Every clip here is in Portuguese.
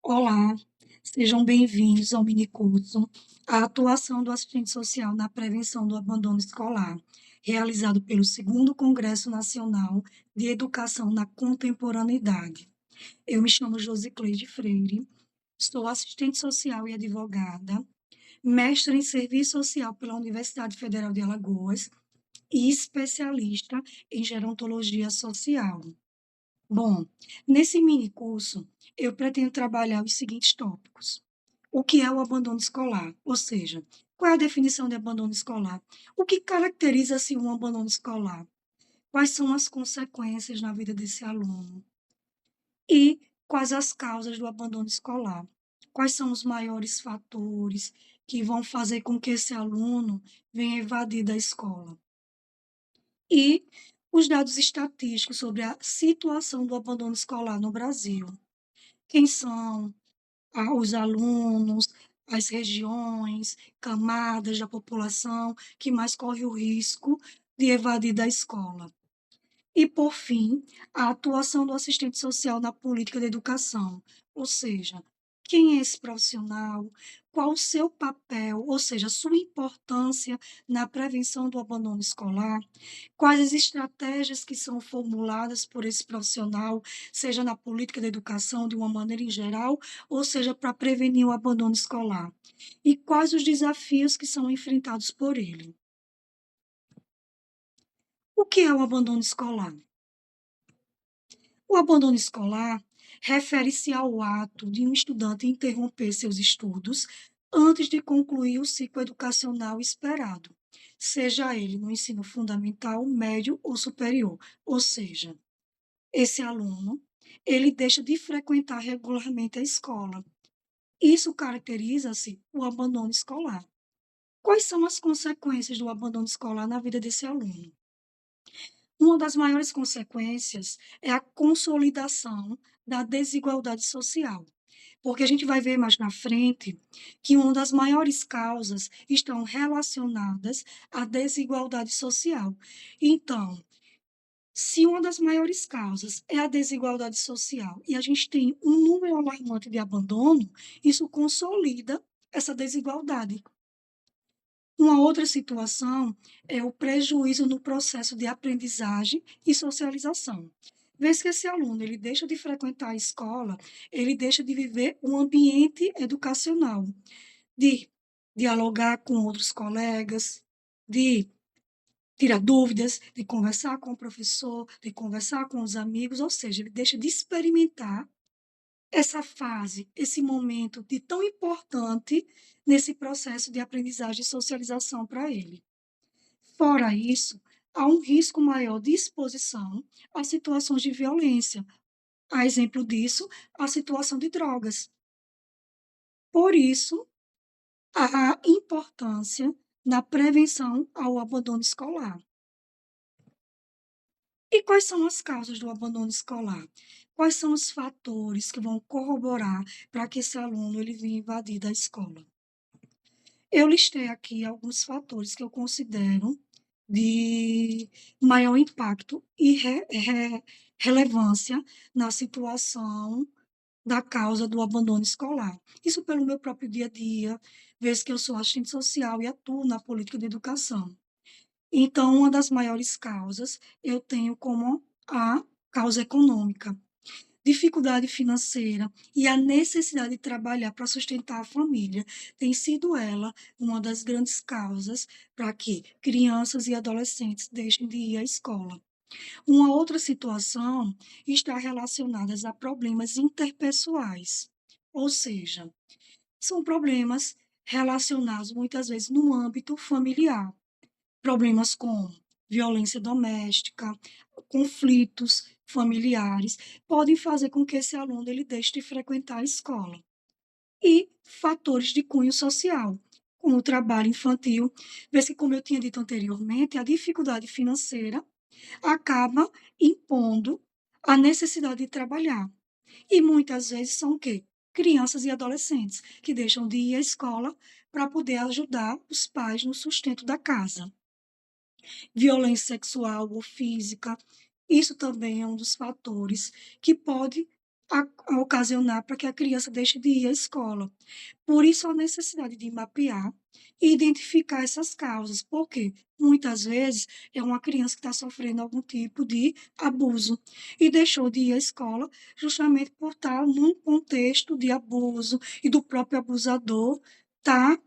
Olá, sejam bem-vindos ao minicurso A Atuação do Assistente Social na Prevenção do Abandono Escolar, realizado pelo Segundo Congresso Nacional de Educação na Contemporaneidade. Eu me chamo Josicleide Freire, sou assistente social e advogada, mestre em Serviço Social pela Universidade Federal de Alagoas e especialista em gerontologia social. Bom, nesse mini curso, eu pretendo trabalhar os seguintes tópicos. O que é o abandono escolar? Ou seja, qual é a definição de abandono escolar? O que caracteriza-se um abandono escolar? Quais são as consequências na vida desse aluno? E quais as causas do abandono escolar? Quais são os maiores fatores que vão fazer com que esse aluno venha evadir da escola? E os dados estatísticos sobre a situação do abandono escolar no Brasil. Quem são os alunos, as regiões, camadas da população que mais corre o risco de evadir da escola. E, por fim, a atuação do assistente social na política de educação, ou seja, quem é esse profissional, qual o seu papel, ou seja, a sua importância na prevenção do abandono escolar, quais as estratégias que são formuladas por esse profissional, seja na política da educação de uma maneira em geral, ou seja, para prevenir o abandono escolar, e quais os desafios que são enfrentados por ele. O que é o abandono escolar? O abandono escolar refere-se ao ato de um estudante interromper seus estudos antes de concluir o ciclo educacional esperado, seja ele no ensino fundamental, médio ou superior. Ou seja, esse aluno, ele deixa de frequentar regularmente a escola. Isso caracteriza-se o abandono escolar. Quais são as consequências do abandono escolar na vida desse aluno? Uma das maiores consequências é a consolidação da desigualdade social, porque a gente vai ver mais na frente que uma das maiores causas estão relacionadas à desigualdade social. Então, se uma das maiores causas é a desigualdade social e a gente tem um número alarmante de abandono, isso consolida essa desigualdade. Uma outra situação é o prejuízo no processo de aprendizagem e socialização. Vez que esse aluno ele deixa de frequentar a escola, ele deixa de viver um ambiente educacional, de dialogar com outros colegas, de tirar dúvidas, de conversar com o professor, de conversar com os amigos, ou seja, ele deixa de experimentar essa fase, esse momento de tão importante nesse processo de aprendizagem e socialização para ele. Fora isso, há um risco maior de exposição a situações de violência. A exemplo disso, a situação de drogas. Por isso, a importância na prevenção ao abandono escolar. E quais são as causas do abandono escolar? Quais são os fatores que vão corroborar para que esse aluno ele venha invadir da escola? Eu listei aqui alguns fatores que eu considero de maior impacto e relevância na situação da causa do abandono escolar. Isso pelo meu próprio dia a dia, vez que eu sou assistente social e atuo na política de educação. Então, uma das maiores causas eu tenho como a causa econômica. Dificuldade financeira e a necessidade de trabalhar para sustentar a família tem sido ela uma das grandes causas para que crianças e adolescentes deixem de ir à escola. Uma outra situação está relacionada a problemas interpessoais, ou seja, são problemas relacionados muitas vezes no âmbito familiar. Problemas como violência doméstica, conflitos familiares, podem fazer com que esse aluno ele deixe de frequentar a escola. E fatores de cunho social, como o trabalho infantil, vez que, como eu tinha dito anteriormente, a dificuldade financeira acaba impondo a necessidade de trabalhar. E muitas vezes são o quê? Crianças e adolescentes que deixam de ir à escola para poder ajudar os pais no sustento da casa. Violência sexual ou física, isso também é um dos fatores que pode a ocasionar para que a criança deixe de ir à escola. Por isso, a necessidade de mapear e identificar essas causas, porque muitas vezes é uma criança que está sofrendo algum tipo de abuso e deixou de ir à escola justamente por estar num contexto de abuso e do próprio abusador estar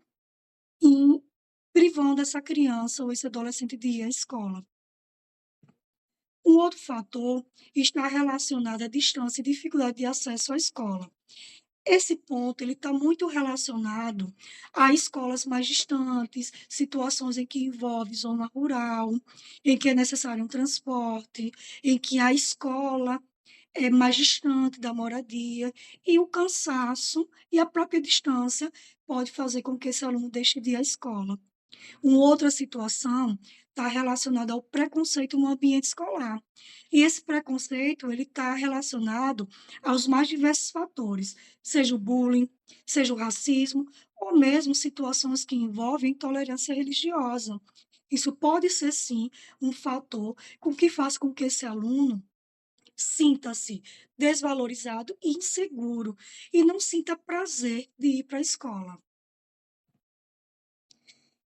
privando essa criança ou esse adolescente de ir à escola. Um outro fator está relacionado à distância e dificuldade de acesso à escola. Esse ponto ele está muito relacionado a escolas mais distantes, situações em que envolve zona rural, em que é necessário um transporte, em que a escola é mais distante da moradia, e o cansaço e a própria distância pode fazer com que esse aluno deixe de ir à escola. Uma outra situação está relacionada ao preconceito no ambiente escolar. E esse preconceito ele está relacionado aos mais diversos fatores, seja o bullying, seja o racismo, ou mesmo situações que envolvem intolerância religiosa. Isso pode ser, sim, um fator com que faz com que esse aluno sinta-se desvalorizado e inseguro e não sinta prazer de ir para a escola.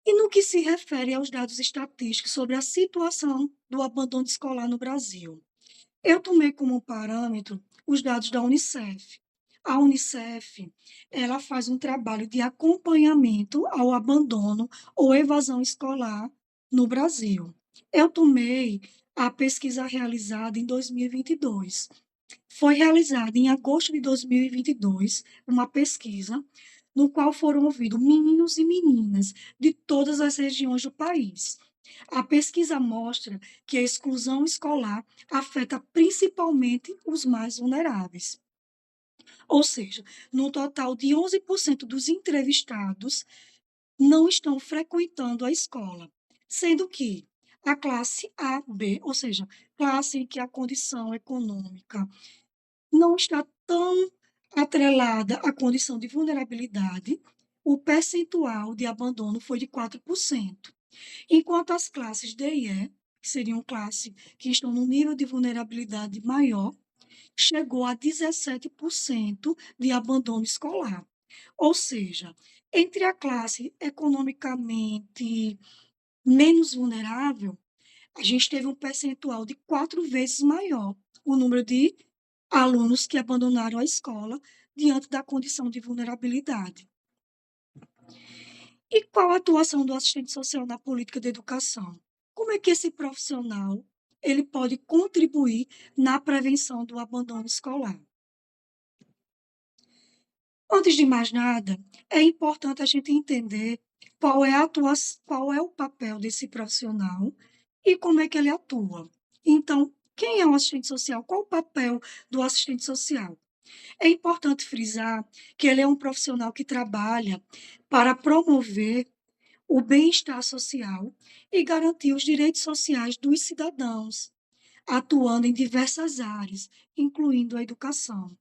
E no que se refere aos dados estatísticos sobre a situação do abandono escolar no Brasil, eu tomei como parâmetro os dados da Unicef. A Unicef, ela faz um trabalho de acompanhamento ao abandono ou evasão escolar no Brasil. Eu tomei a pesquisa realizada em 2022. Foi realizada em agosto de 2022 uma pesquisa no qual foram ouvidos meninos e meninas de todas as regiões do país. A pesquisa mostra que a exclusão escolar afeta principalmente os mais vulneráveis. Ou seja, no total de 11% dos entrevistados não estão frequentando a escola, sendo que a classe A, B, ou seja, classe em que a condição econômica não está tão atrelada à condição de vulnerabilidade, o percentual de abandono foi de 4%, enquanto as classes D e E, que seriam classes que estão no nível de vulnerabilidade maior, chegou a 17% de abandono escolar. Ou seja, entre a classe economicamente menos vulnerável, a gente teve um percentual de 4 vezes maior o número de alunos que abandonaram a escola diante da condição de vulnerabilidade. E qual a atuação do assistente social na política de educação? Como é que esse profissional ele pode contribuir na prevenção do abandono escolar? Antes de mais nada, é importante a gente entender qual é o papel desse profissional e como é que ele atua. Então, quem é o assistente social? Qual o papel do assistente social? É importante frisar que ele é um profissional que trabalha para promover o bem-estar social e garantir os direitos sociais dos cidadãos, atuando em diversas áreas, incluindo a educação.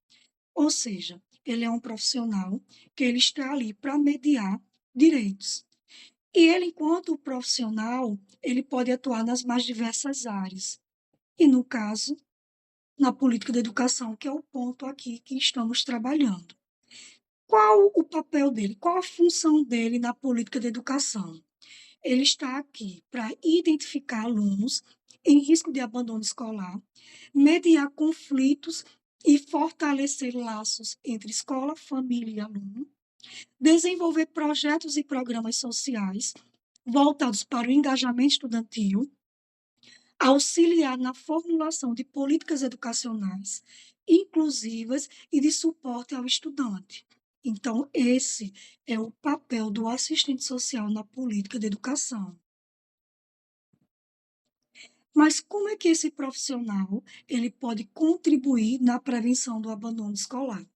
Ou seja, ele é um profissional que ele está ali para mediar direitos. E ele, enquanto profissional, ele pode atuar nas mais diversas áreas. E, no caso, na política da educação, que é o ponto aqui que estamos trabalhando. Qual o papel dele? Qual a função dele na política de educação? Ele está aqui para identificar alunos em risco de abandono escolar, mediar conflitos e fortalecer laços entre escola, família e aluno, desenvolver projetos e programas sociais voltados para o engajamento estudantil, auxiliar na formulação de políticas educacionais inclusivas e de suporte ao estudante. Então, esse é o papel do assistente social na política de educação. Mas como é que esse profissional ele pode contribuir na prevenção do abandono escolar?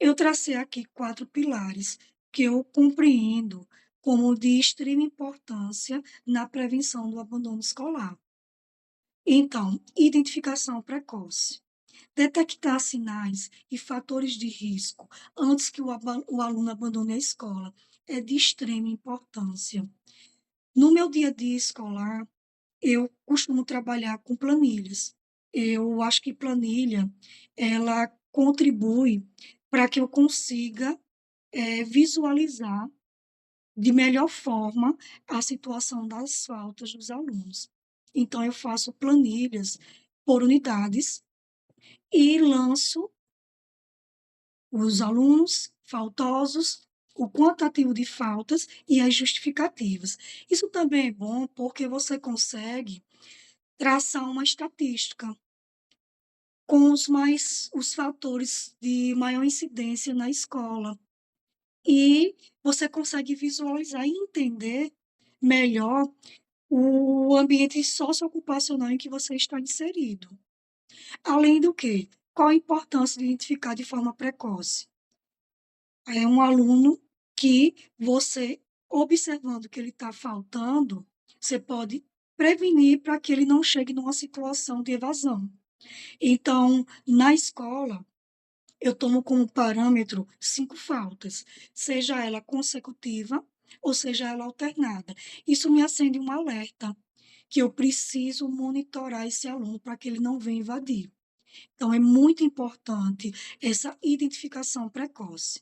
Eu tracei aqui 4 pilares que eu compreendo como de extrema importância na prevenção do abandono escolar. Então, identificação precoce. Detectar sinais e fatores de risco antes que o aluno abandone a escola é de extrema importância. No meu dia a dia escolar, eu costumo trabalhar com planilhas. eu acho que planilha, ela contribui para que eu consiga, visualizar de melhor forma a situação das faltas dos alunos. Então eu faço planilhas por unidades e lanço os alunos faltosos, o quantitativo de faltas e as justificativas. Isso também é bom porque você consegue traçar uma estatística com os fatores de maior incidência na escola. E você consegue visualizar e entender melhor o ambiente socioocupacional em que você está inserido. Além do que, qual a importância de identificar de forma precoce? É um aluno que você, observando que ele está faltando, você pode prevenir para que ele não chegue numa situação de evasão. Então, na escola, eu tomo como parâmetro 5 faltas, seja ela consecutiva ou seja ela alternada. Isso me acende um alerta, que eu preciso monitorar esse aluno para que ele não venha invadir. Então, é muito importante essa identificação precoce.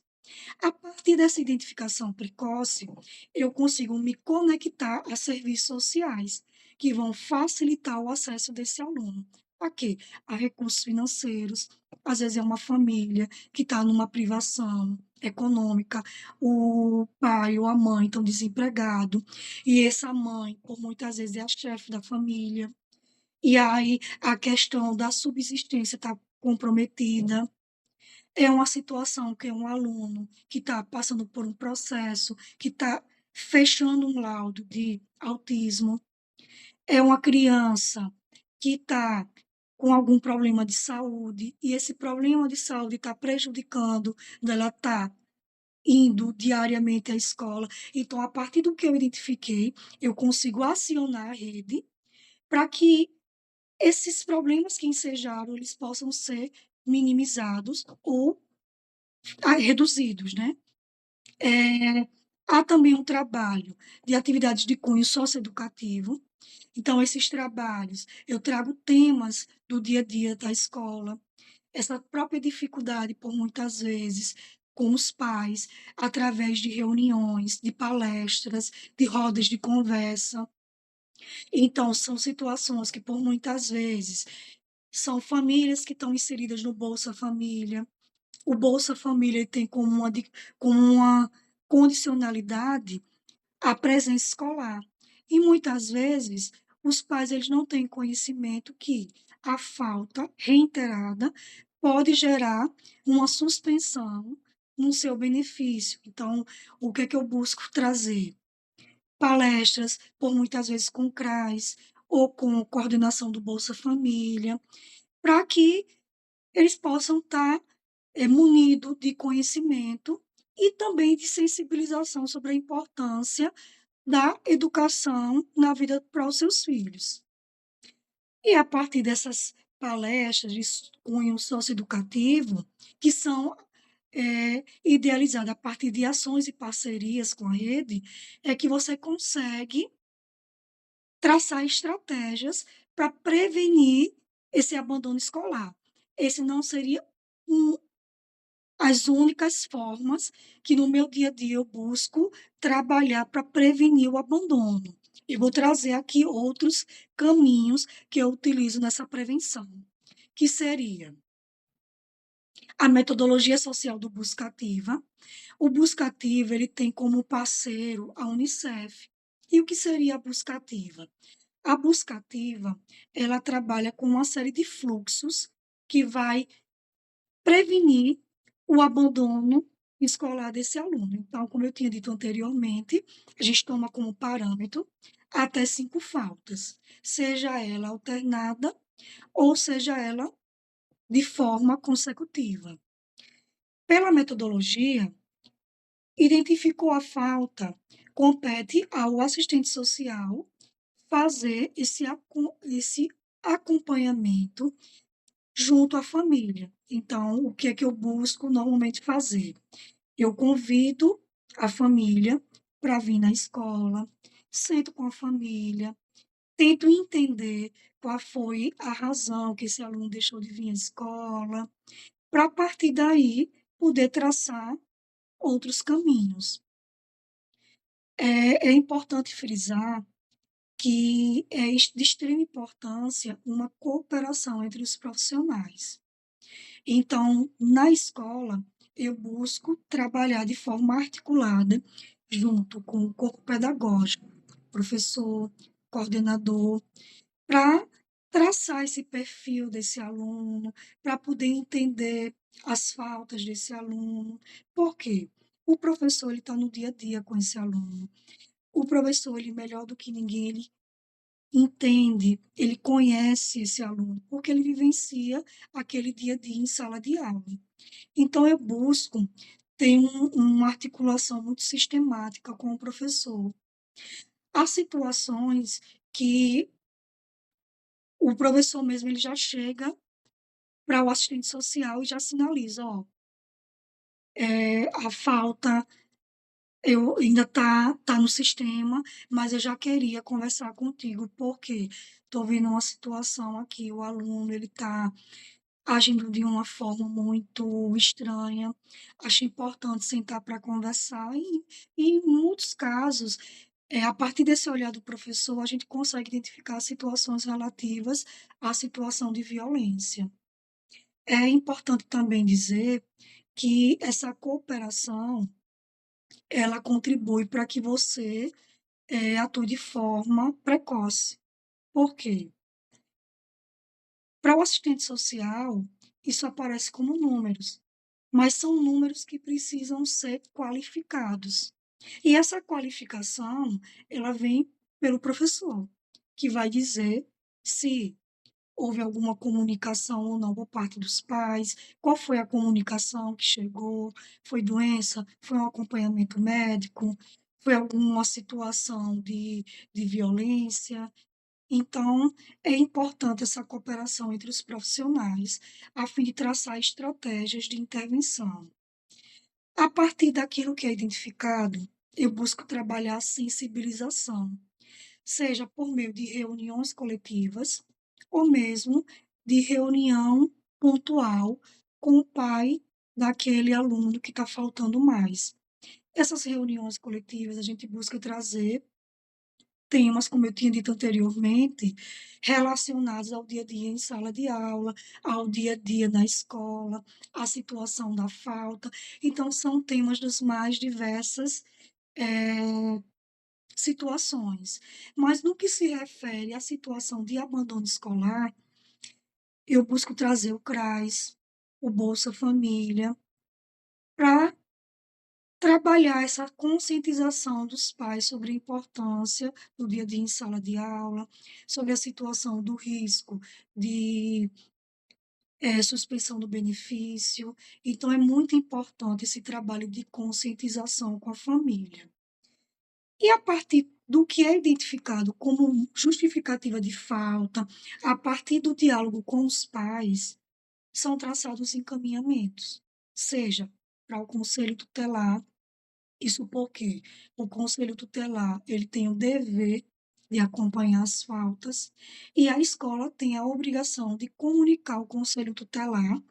A partir dessa identificação precoce, eu consigo me conectar a serviços sociais, que vão facilitar o acesso desse aluno. A quê? A recursos financeiros. Às vezes é uma família que está numa privação econômica, o pai ou a mãe estão desempregados, e essa mãe, por muitas vezes, é a chefe da família. E aí a questão da subsistência está comprometida. É uma situação que é um aluno que está passando por um processo, que está fechando um laudo de autismo, é uma criança que está com algum problema de saúde, e esse problema de saúde está prejudicando dela estar indo diariamente à escola. Então, a partir do que eu identifiquei, eu consigo acionar a rede para que esses problemas que ensejaram, eles possam ser minimizados ou reduzidos, né? Há também um trabalho de atividades de cunho socioeducativo. Então, esses trabalhos, eu trago temas do dia a dia da escola, essa própria dificuldade, por muitas vezes, com os pais, através de reuniões, de palestras, de rodas de conversa. Então, são situações que, por muitas vezes, são famílias que estão inseridas no Bolsa Família. O Bolsa Família ele tem como uma condicionalidade a presença escolar. E muitas vezes os pais eles não têm conhecimento que a falta reiterada pode gerar uma suspensão no seu benefício. Então, o que é que eu busco trazer? Palestras, por muitas vezes com CRAS ou com coordenação do Bolsa Família, para que eles possam estar munidos de conhecimento e também de sensibilização sobre a importância da educação na vida para os seus filhos. E a partir dessas palestras de cunho socioeducativo, que são idealizadas a partir de ações e parcerias com a rede, é que você consegue traçar estratégias para prevenir esse abandono escolar. Esse não seria um as únicas formas que no meu dia a dia eu busco trabalhar para prevenir o abandono. E vou trazer aqui outros caminhos que eu utilizo nessa prevenção, que seria a metodologia social do Busca Ativa. O Busca Ativa, ele tem como parceiro a Unicef. E o que seria a Busca Ativa? A Busca Ativa, ela trabalha com uma série de fluxos que vai prevenir o abandono escolar desse aluno. Então, como eu tinha dito anteriormente, a gente toma como parâmetro até 5 faltas, seja ela alternada ou seja ela de forma consecutiva. Pela metodologia, identificou a falta, compete ao assistente social fazer esse acompanhamento junto à família. Então, o que é que eu busco normalmente fazer? Eu convido a família para vir na escola, sento com a família, tento entender qual foi a razão que esse aluno deixou de vir à escola, para a partir daí poder traçar outros caminhos. É importante frisar que é de extrema importância uma cooperação entre os profissionais. Então, na escola, eu busco trabalhar de forma articulada junto com o corpo pedagógico, professor, coordenador, para traçar esse perfil desse aluno, para poder entender as faltas desse aluno. Por quê? O professor ele está no dia a dia com esse aluno. O professor, ele melhor do que ninguém, ele entende, ele conhece esse aluno, porque ele vivencia aquele dia a dia em sala de aula. Então, eu busco ter uma articulação muito sistemática com o professor. Há situações que o professor mesmo ele já chega para o assistente social e já sinaliza, ó, a falta eu ainda tá no sistema, mas eu já queria conversar contigo, porque estou vendo uma situação aqui, o aluno ele está agindo de uma forma muito estranha. Acho importante sentar para conversar e em muitos casos, a partir desse olhar do professor, a gente consegue identificar situações relativas à situação de violência. É importante também dizer que essa cooperação, ela contribui para que você, atue de forma precoce. Por quê? Para o assistente social, isso aparece como números, mas são números que precisam ser qualificados. E essa qualificação, ela vem pelo professor, que vai dizer se houve alguma comunicação ou não por parte dos pais, qual foi a comunicação que chegou, foi doença, foi um acompanhamento médico, foi alguma situação de violência. Então, é importante essa cooperação entre os profissionais, a fim de traçar estratégias de intervenção. A partir daquilo que é identificado, eu busco trabalhar a sensibilização, seja por meio de reuniões coletivas ou mesmo de reunião pontual com o pai daquele aluno que está faltando mais. Essas reuniões coletivas a gente busca trazer temas, como eu tinha dito anteriormente, relacionados ao dia a dia em sala de aula, ao dia a dia na escola, à situação da falta. Então, são temas das mais diversas situações. Mas no que se refere à situação de abandono escolar, eu busco trazer o CRAS, o Bolsa Família, para trabalhar essa conscientização dos pais sobre a importância do dia a dia em sala de aula, sobre a situação do risco de suspensão do benefício. Então, é muito importante esse trabalho de conscientização com a família. E a partir do que é identificado como justificativa de falta, a partir do diálogo com os pais, são traçados encaminhamentos, seja para o conselho tutelar. Isso porque o conselho tutelar, ele tem o dever de acompanhar as faltas e a escola tem a obrigação de comunicar ao conselho tutelar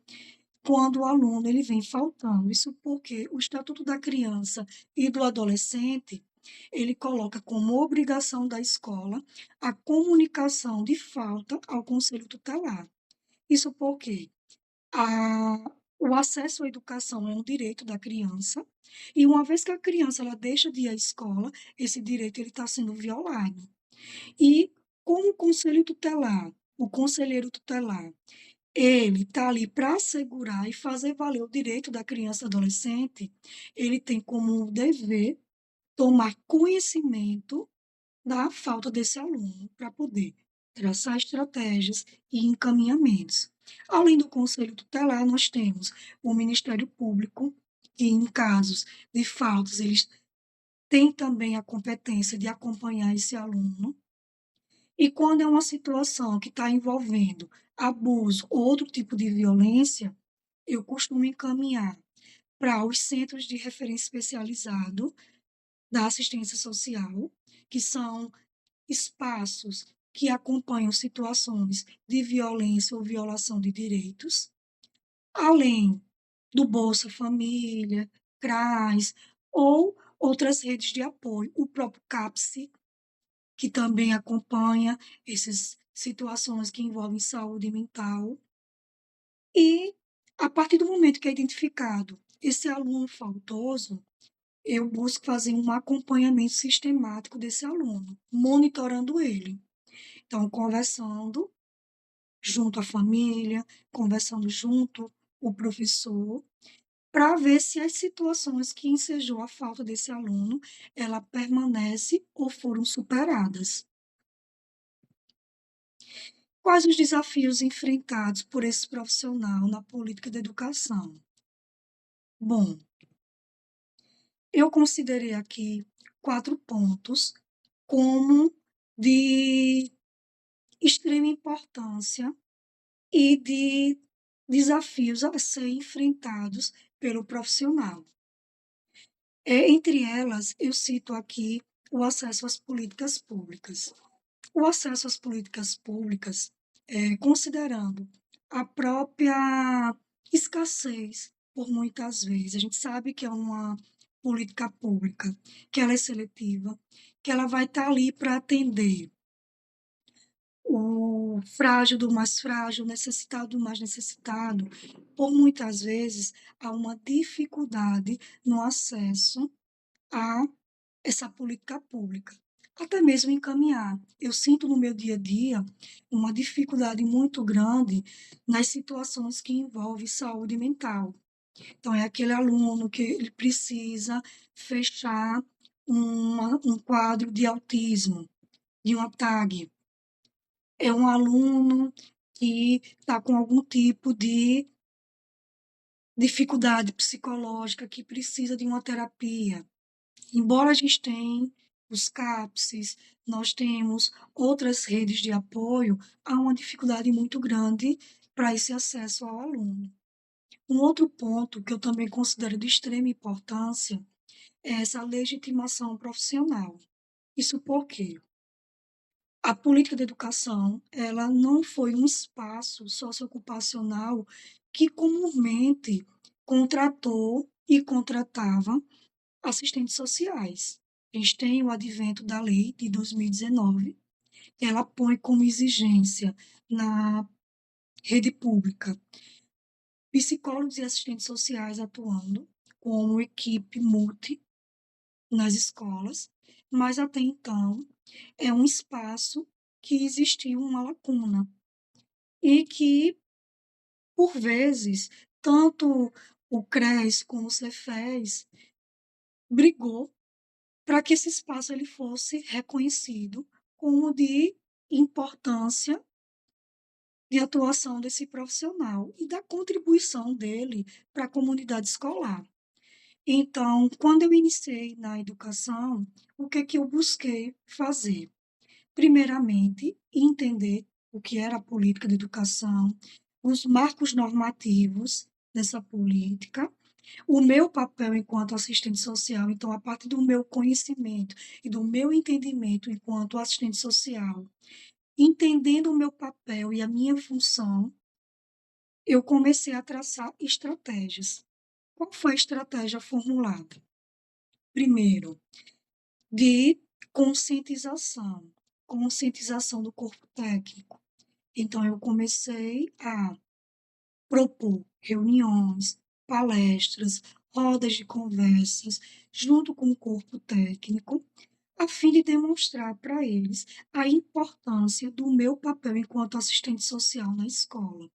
quando o aluno ele vem faltando. Isso porque o Estatuto da Criança e do Adolescente, ele coloca como obrigação da escola a comunicação de falta ao conselho tutelar. Isso porque o acesso à educação é um direito da criança, e uma vez que a criança ela deixa de ir à escola, esse direito ele está sendo violado. E como o conselheiro tutelar, ele está ali para assegurar e fazer valer o direito da criança e adolescente, ele tem como dever tomar conhecimento da falta desse aluno, para poder traçar estratégias e encaminhamentos. Além do conselho tutelar, nós temos o Ministério Público, que em casos de faltas, eles têm também a competência de acompanhar esse aluno. E quando é uma situação que está envolvendo abuso ou outro tipo de violência, eu costumo encaminhar para os centros de referência especializado da assistência social, que são espaços que acompanham situações de violência ou violação de direitos, além do Bolsa Família, CRAS ou outras redes de apoio. O próprio CAPS, que também acompanha essas situações que envolvem saúde mental. E, a partir do momento que é identificado esse aluno faltoso, eu busco fazer um acompanhamento sistemático desse aluno, monitorando ele. Então, conversando junto à família, conversando junto o professor, para ver se as situações que ensejou a falta desse aluno, ela permanece ou foram superadas. Quais os desafios enfrentados por esse profissional na política da educação? Bom, eu considerei aqui 4 pontos como de extrema importância e de desafios a ser enfrentados pelo profissional. Entre elas, eu cito aqui o acesso às políticas públicas. O acesso às políticas públicas, considerando a própria escassez, por muitas vezes, a gente sabe que é uma política pública, que ela é seletiva, que ela vai estar ali para atender o frágil do mais frágil, o necessitado do mais necessitado. Por muitas vezes, há uma dificuldade no acesso a essa política pública, até mesmo encaminhar. Eu sinto no meu dia a dia uma dificuldade muito grande nas situações que envolvem saúde mental. Então, é aquele aluno que ele precisa fechar um quadro de autismo, de uma TAG. É um aluno que está com algum tipo de dificuldade psicológica, que precisa de uma terapia. Embora a gente tenha os CAPSs, nós temos outras redes de apoio, há uma dificuldade muito grande para esse acesso ao aluno. Um outro ponto que eu também considero de extrema importância é essa legitimação profissional. Isso porque a política de educação, ela não foi um espaço socioocupacional que comumente contratou e contratava assistentes sociais. A gente tem o advento da lei de 2019, ela põe como exigência na rede pública psicólogos e assistentes sociais atuando como equipe multi nas escolas, mas até então é um espaço que existiu uma lacuna e que, por vezes, tanto o CRES como o Cefes brigou para que esse espaço ele fosse reconhecido como de importância de atuação desse profissional e da contribuição dele para a comunidade escolar. Então, quando eu iniciei na educação, o que é que eu busquei fazer? Primeiramente, entender o que era a política de educação, os marcos normativos dessa política, o meu papel enquanto assistente social. Então, a partir do meu conhecimento e do meu entendimento enquanto assistente social, entendendo o meu papel e a minha função, eu comecei a traçar estratégias. Qual foi a estratégia formulada? Primeiro, de conscientização, conscientização do corpo técnico. Então, eu comecei a propor reuniões, palestras, rodas de conversas, junto com o corpo técnico, a fim de demonstrar para eles a importância do meu papel enquanto assistente social na escola.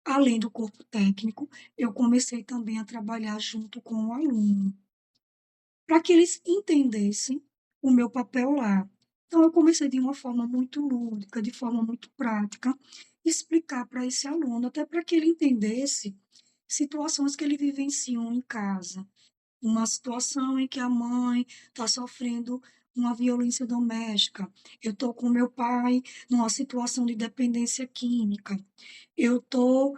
Além do corpo técnico, eu comecei também a trabalhar junto com o aluno, para que eles entendessem o meu papel lá. Então, eu comecei de uma forma muito lúdica, de forma muito prática, explicar para esse aluno, até para que ele entendesse situações que ele vivenciam em casa. Uma situação em que a mãe está sofrendo uma violência doméstica. Eu estou com meu pai numa situação de dependência química. Eu estou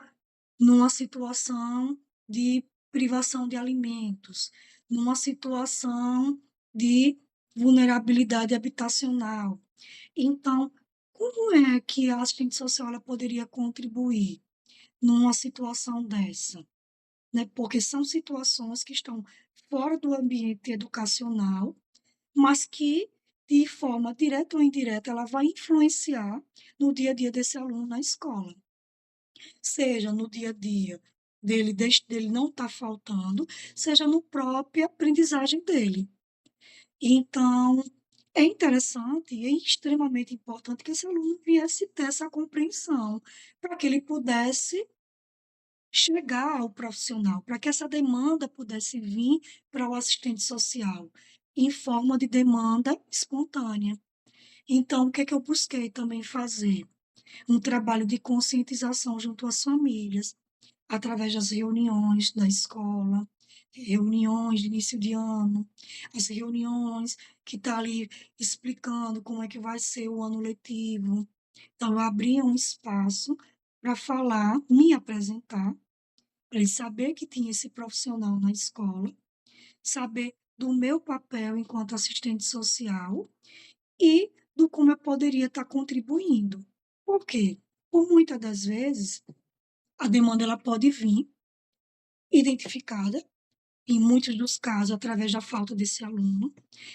numa situação de privação de alimentos, numa situação de vulnerabilidade habitacional. Então, Como é que a assistente social ela poderia contribuir numa situação dessa? Né? Porque são situações que estão fora do ambiente educacional, mas que, de forma direta ou indireta, ela vai influenciar no dia a dia desse aluno na escola. Seja no dia a dia dele não estar faltando, seja no própria aprendizagem dele. Então, é interessante e é extremamente importante que esse aluno viesse ter essa compreensão, para que ele pudesse chegar ao profissional, para que essa demanda pudesse vir para o assistente social, em forma de demanda espontânea. Então, o que é que eu busquei também fazer? Um trabalho de conscientização junto às famílias, através das reuniões da escola, reuniões de início de ano, as reuniões que está ali explicando como é que vai ser o ano letivo. Então, eu abria um espaço para falar, me apresentar, para ele saber que tinha esse profissional na escola, saber do meu papel enquanto assistente social e do como eu poderia estar contribuindo. Por quê? Por muitas das vezes, a demanda ela pode vir identificada, em muitos dos casos, através da falta desse aluno.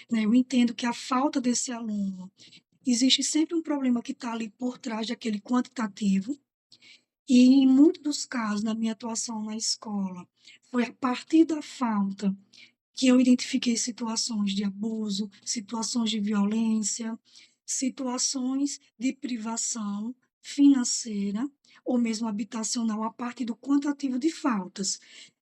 Né? Eu entendo que a falta desse aluno, existe sempre um problema que está ali por trás daquele quantitativo, e em muitos dos casos, na minha atuação na escola, foi a partir da falta que eu identifiquei situações de abuso, situações de violência, situações de privação financeira ou mesmo habitacional a partir do quantitativo de faltas.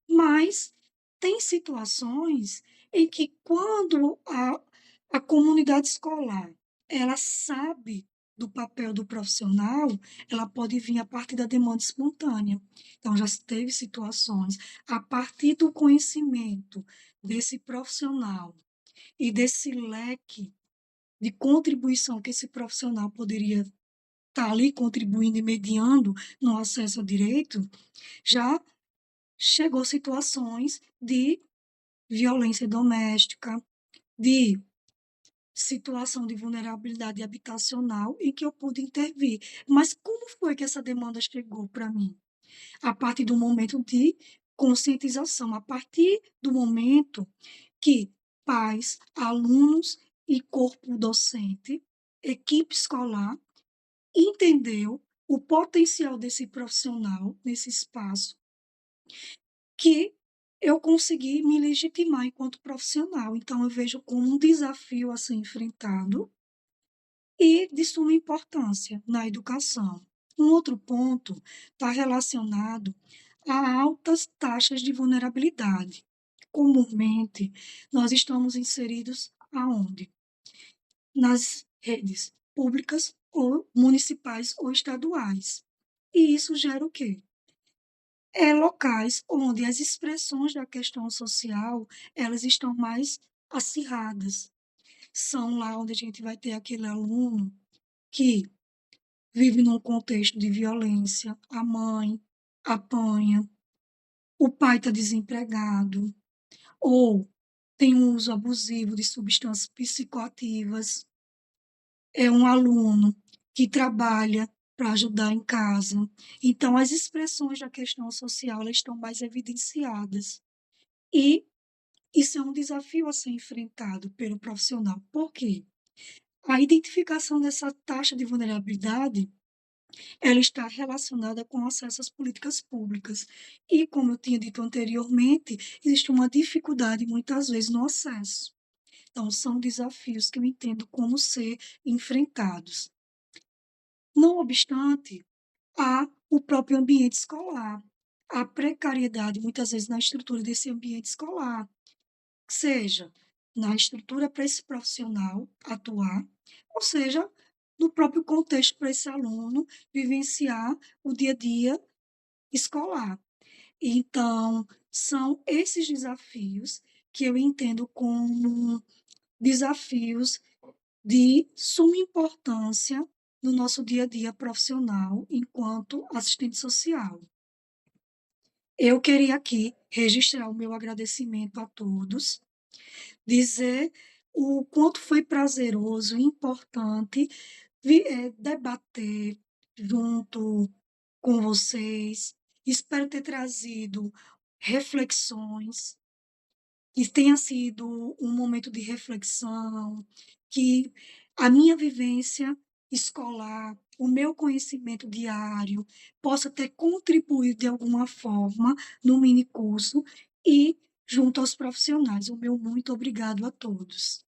Mas tem situações em que quando a comunidade escolar ela sabe do papel do profissional, ela pode vir a partir da demanda espontânea. Então, já teve situações, a partir do conhecimento desse profissional e desse leque de contribuição que esse profissional poderia estar ali contribuindo e mediando no acesso ao direito, já chegou situações de violência doméstica, de situação de vulnerabilidade habitacional em que eu pude intervir. Mas como foi que essa demanda chegou para mim? A partir do momento de conscientização, a partir do momento que pais, alunos e corpo docente, equipe escolar, entendeu o potencial desse profissional nesse espaço, que eu consegui me legitimar enquanto profissional. Então, eu vejo como um desafio a ser enfrentado e de suma importância na educação. Um outro ponto está relacionado a altas taxas de vulnerabilidade. Comumente, nós estamos inseridos aonde? Nas redes públicas ou municipais ou estaduais. E isso gera o quê? Locais onde as expressões da questão social, elas estão mais acirradas. São lá onde a gente vai ter aquele aluno que vive num contexto de violência, a mãe apanha, o pai está desempregado, ou tem um uso abusivo de substâncias psicoativas, é um aluno que trabalha para ajudar em casa. Então, as expressões da questão social elas estão mais evidenciadas. E isso é um desafio a ser enfrentado pelo profissional. Por quê? A identificação dessa taxa de vulnerabilidade ela está relacionada com acesso às políticas públicas. E, como eu tinha dito anteriormente, existe uma dificuldade, muitas vezes, no acesso. Então, são desafios que eu entendo como ser enfrentados. Não obstante, há o próprio ambiente escolar, a precariedade, muitas vezes, na estrutura desse ambiente escolar, seja na estrutura para esse profissional atuar, ou seja, no próprio contexto para esse aluno vivenciar o dia a dia escolar. Então, são esses desafios que eu entendo como desafios de suma importância no nosso dia a dia profissional enquanto assistente social. Eu queria aqui registrar o meu agradecimento a todos, dizer o quanto foi prazeroso e importante debater junto com vocês. Espero ter trazido reflexões, que tenha sido um momento de reflexão, que a minha vivência escolar, o meu conhecimento diário, possa ter contribuído de alguma forma no mini curso e junto aos profissionais. O meu muito obrigado a todos.